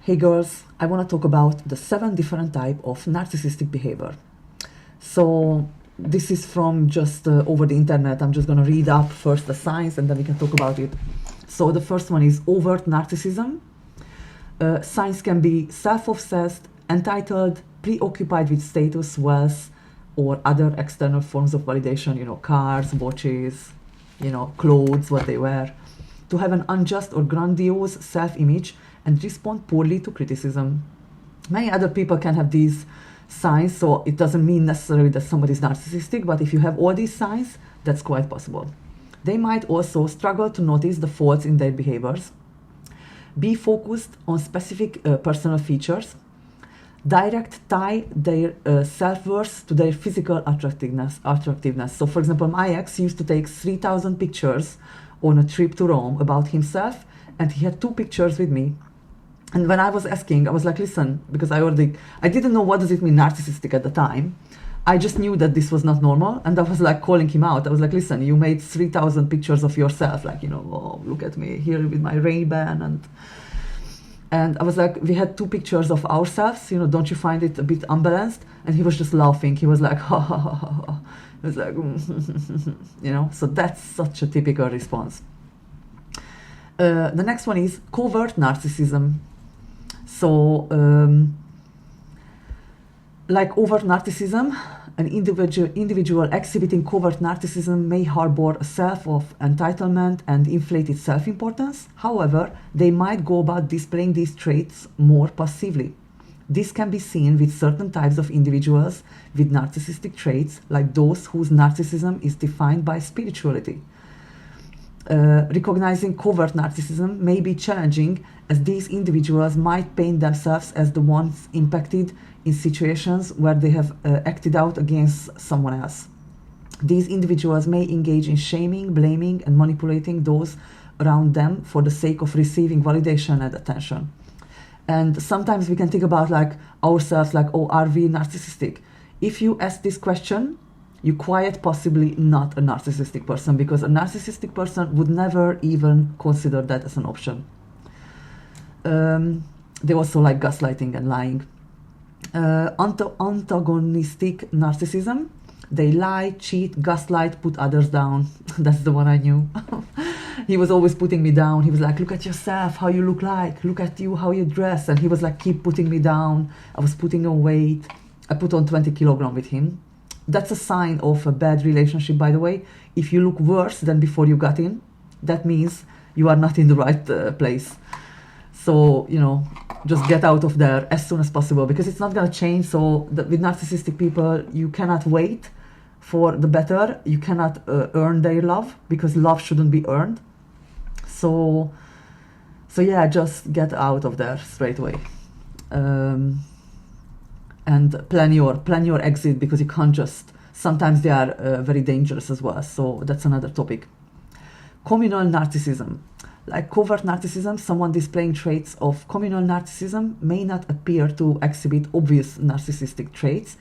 Hey girls, I want to talk about the 7 different types of narcissistic behavior. So this is from just over the internet. I'm just going to read up first the signs and then we can talk about it. So the first one is overt narcissism. Signs can be self-obsessed, entitled, preoccupied with status, wealth, or other external forms of validation, cars, watches, clothes, what they wear. To have an unjust or grandiose self-image and respond poorly to criticism. Many other people can have these signs, so it doesn't mean necessarily that somebody is narcissistic, but if you have all these signs, that's quite possible. They might also struggle to notice the faults in their behaviors, be focused on specific personal features, direct tie their self-worth to their physical attractiveness. So for example, my ex used to take 3,000 pictures on a trip to Rome about himself, and he had 2 pictures with me. And when I was asking, I was like, listen, because I didn't know what does it mean narcissistic at the time. I just knew that this was not normal, and I was like calling him out. I was like, listen, you made 3,000 pictures of yourself, like, oh, look at me here with my Ray-Ban, and I was like, we had 2 pictures of ourselves, don't you find it a bit unbalanced? And he was just laughing. He was like, ha ha ha ha ha. He was like, so that's such a typical response. The next one is covert narcissism. So, like overt narcissism, an individual exhibiting covert narcissism may harbor a self of entitlement and inflated self-importance. However, they might go about displaying these traits more passively. This can be seen with certain types of individuals with narcissistic traits, like those whose narcissism is defined by spirituality. Recognizing covert narcissism may be challenging, as these individuals might paint themselves as the ones impacted in situations where they have acted out against someone else. These individuals may engage in shaming, blaming, and manipulating those around them for the sake of receiving validation and attention. And sometimes we can think about ourselves, oh, are we narcissistic? If you ask this question, you're quite possibly not a narcissistic person, because a narcissistic person would never even consider that as an option. They also like gaslighting and lying. Antagonistic narcissism. They lie, cheat, gaslight, put others down. That's the one I knew. He was always putting me down. He was like, look at yourself, how you look like. Look at you, how you dress. And he was like, keep putting me down. I was putting on weight. I put on 20 kilograms with him. That's a sign of a bad relationship, by the way. If you look worse than before you got in, that means you are not in the right place. So, just get out of there as soon as possible, because it's not going to change. So with narcissistic people, you cannot wait for the better. You cannot earn their love, because love shouldn't be earned. So yeah, just get out of there straight away. And plan your exit, because you can't just, sometimes they are very dangerous as well. So that's another topic. Communal narcissism. Like covert narcissism, someone displaying traits of communal narcissism may not appear to exhibit obvious narcissistic traits.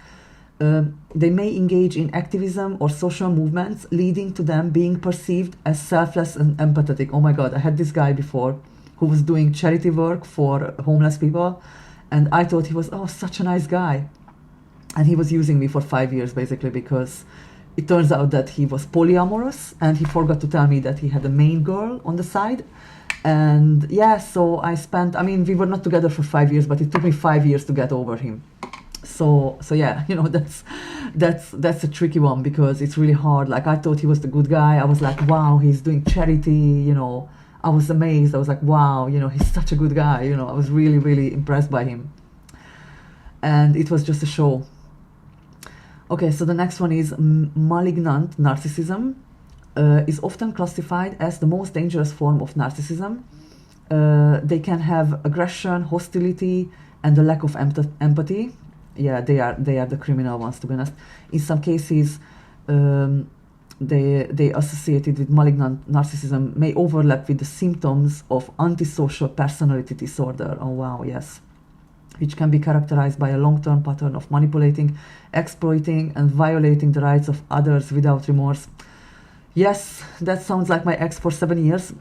They may engage in activism or social movements, leading to them being perceived as selfless and empathetic. Oh my God, I had this guy before who was doing charity work for homeless people. And I thought he was, such a nice guy. And he was using me for 5 years, basically, because it turns out that he was polyamorous, and he forgot to tell me that he had a main girl on the side. And yeah, so we were not together for 5 years, but it took me 5 years to get over him. So yeah, that's a tricky one, because it's really hard. Like, I thought he was the good guy. I was like, wow, he's doing charity, I was amazed. I was like, wow, he's such a good guy. I was really, really impressed by him. And it was just a show. Okay, so the next one is malignant narcissism. Is often classified as the most dangerous form of narcissism. They can have aggression, hostility, and a lack of empathy. Yeah, they are the criminal ones, to be honest. In some cases, they associated with malignant narcissism may overlap with the symptoms of antisocial personality disorder. Oh wow, yes. Which can be characterized by a long-term pattern of manipulating, exploiting, and violating the rights of others without remorse. Yes, that sounds like my ex for 7 years.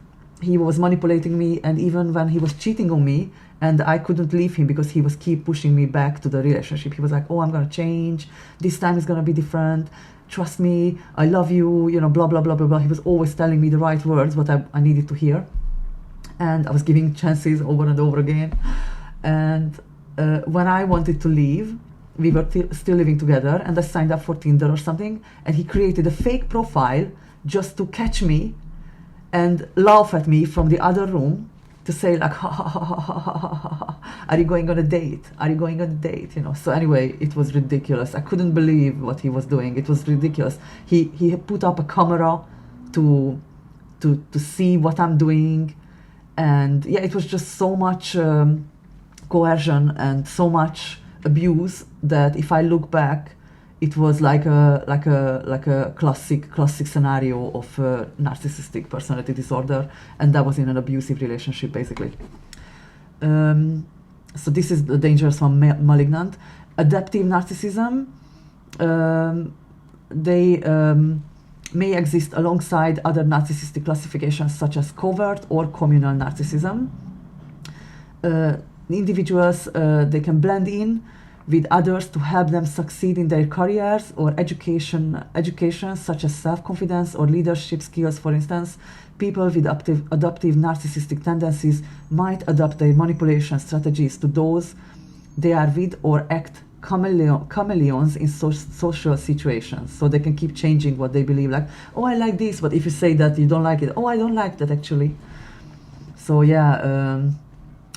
He was manipulating me, and even when he was cheating on me And I couldn't leave him because he was keep pushing me back to the relationship. He was like, oh, I'm gonna change, this time is gonna be different, trust me, I love you, you know, blah blah blah blah blah. He was always telling me the right words, what I needed to hear, and I was giving chances over and over again. And when I wanted to leave, we were still living together, and I signed up for Tinder or something, and he created a fake profile just to catch me and laugh at me from the other room, to say like, ha, ha, ha, ha, ha, ha, ha, ha. Are you going on a date? Are you going on a date? You know. So anyway, it was ridiculous. I couldn't believe what he was doing. It was ridiculous. He put up a camera to see what I'm doing, and yeah, it was just so much coercion and so much abuse that if I look back, it was like a classic scenario of narcissistic personality disorder, and that was in an abusive relationship basically. So this is the dangerous one, malignant. Adaptive narcissism, they may exist alongside other narcissistic classifications such as covert or communal narcissism. Individuals, they can blend in with others to help them succeed in their careers or education such as self-confidence or leadership skills. For instance, people with adaptive narcissistic tendencies might adapt their manipulation strategies to those they are with or act chameleons in social situations. So they can keep changing what they believe, like, oh, I like this, but if you say that you don't like it, oh, I don't like that actually. So yeah,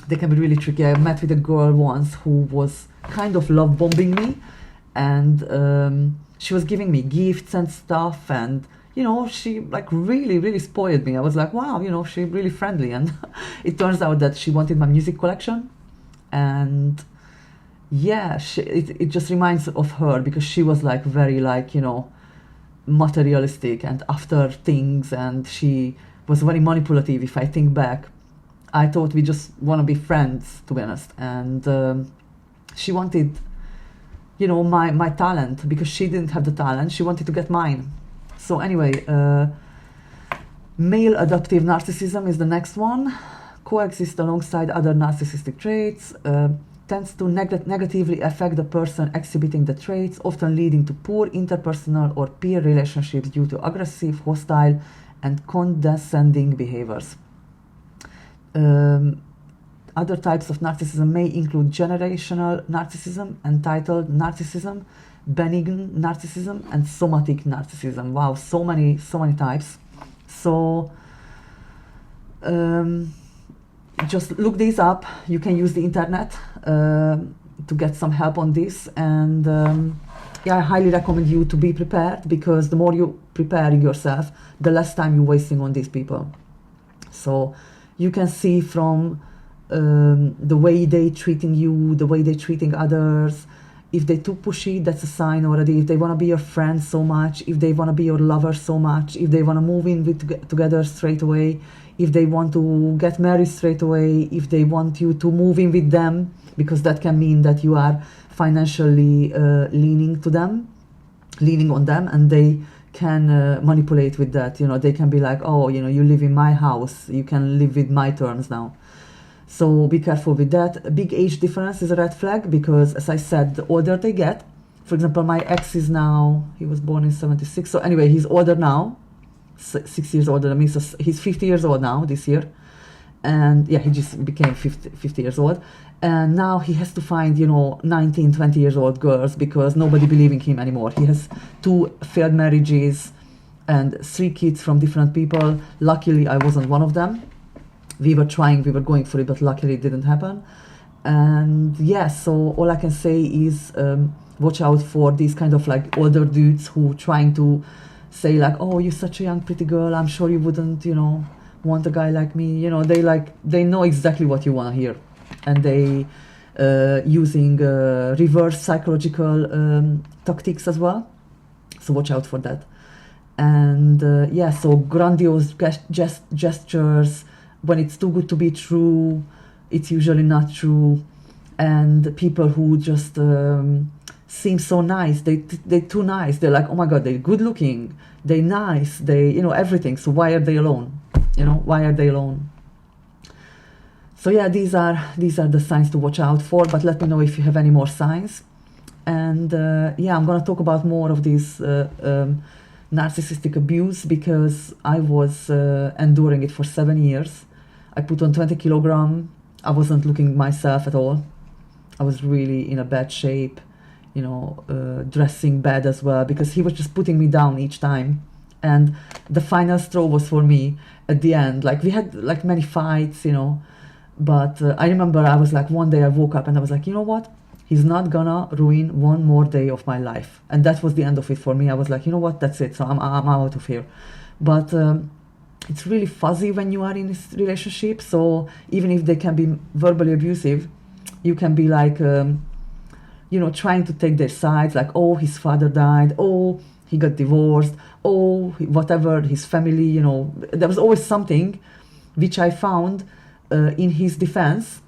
they can be really tricky. I met with a girl once who was kind of love bombing me, and she was giving me gifts and stuff, and you know, she like really spoiled me. I was like, wow, you know, she's really friendly. And it turns out that she wanted my music collection, and yeah, it just reminds of her, because she was like very like, you know, materialistic and after things, and she was very manipulative. If I think back, I thought we just want to be friends, to be honest. And she wanted, you know, my talent, because she didn't have the talent. She wanted to get mine. So anyway, male adaptive narcissism is the next one. Coexist alongside other narcissistic traits. Tends to negatively affect the person exhibiting the traits, often leading to poor interpersonal or peer relationships due to aggressive, hostile, and condescending behaviors. Other types of narcissism may include generational narcissism, entitled narcissism, benign narcissism, and somatic narcissism. Wow, so many types. So just look these up. You can use the internet to get some help on this, and yeah, I highly recommend you to be prepared, because the more you prepare yourself, the less time you're wasting on these people. So you can see from the way they treating you, the way they treating others. If they too pushy, that's a sign already. If they want to be your friend so much, if they want to be your lover so much, if they want to move in together straight away, if they want to get married straight away, if they want you to move in with them, because that can mean that you are financially leaning on them, and they can manipulate with that. You know, they can be like, oh, you know, you live in my house, you can live with my terms now. So be careful with that. A big age difference is a red flag, because as I said, the older they get, for example, my ex is now, he was born in 76, so anyway, he's older now, 6 years older than me, so he's 50 years old now this year. And yeah, he just became 50 years old, and now he has to find, you know, 19, 20 years old girls, because nobody believes in him anymore. He has 2 failed marriages and 3 kids from different people. Luckily, I wasn't one of them. We were going for it, but luckily it didn't happen. And yeah, so all I can say is watch out for these kind of like older dudes who trying to say like, oh, you're such a young pretty girl, I'm sure you wouldn't, you know, want a guy like me. You know, they know exactly what you want to hear, and they using reverse psychological tactics as well. So watch out for that. And yeah, so grandiose gestures. When it's too good to be true, it's usually not true. And people who just seem so nice, they're too nice. They're like, oh my God, they're good looking, they're nice, they, you know, everything. So why are they alone? You know, why are they alone? So yeah, these are the signs to watch out for, but let me know if you have any more signs. And yeah, I'm gonna talk about more of this narcissistic abuse, because I was enduring it for 7 years. I put on 20 kilograms. I wasn't looking myself at all. I was really in a bad shape, you know, dressing bad as well, because he was just putting me down each time. And the final straw was for me at the end. Like, we had like many fights, you know, but I remember I was like, one day I woke up and I was like, you know what? He's not gonna ruin one more day of my life. And that was the end of it for me. I was like, you know what? That's it. So I'm out of here. But it's really fuzzy when you are in this relationship. So even if they can be verbally abusive, you can be like, you know, trying to take their sides. Like, oh, his father died. Oh, he got divorced. Oh, whatever, his family, you know. There was always something which I found in his defense.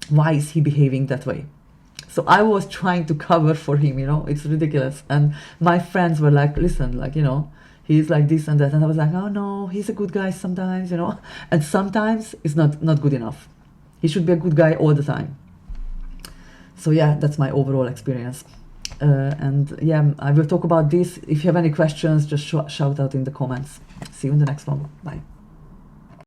Why is he behaving that way? So I was trying to cover for him, you know. It's ridiculous. And my friends were like, listen, like, you know, he's like this and that. And I was like, oh no, he's a good guy sometimes, you know. And sometimes it's not good enough. He should be a good guy all the time. So yeah, that's my overall experience. And yeah, I will talk about this. If you have any questions, just shout out in the comments. See you in the next one. Bye.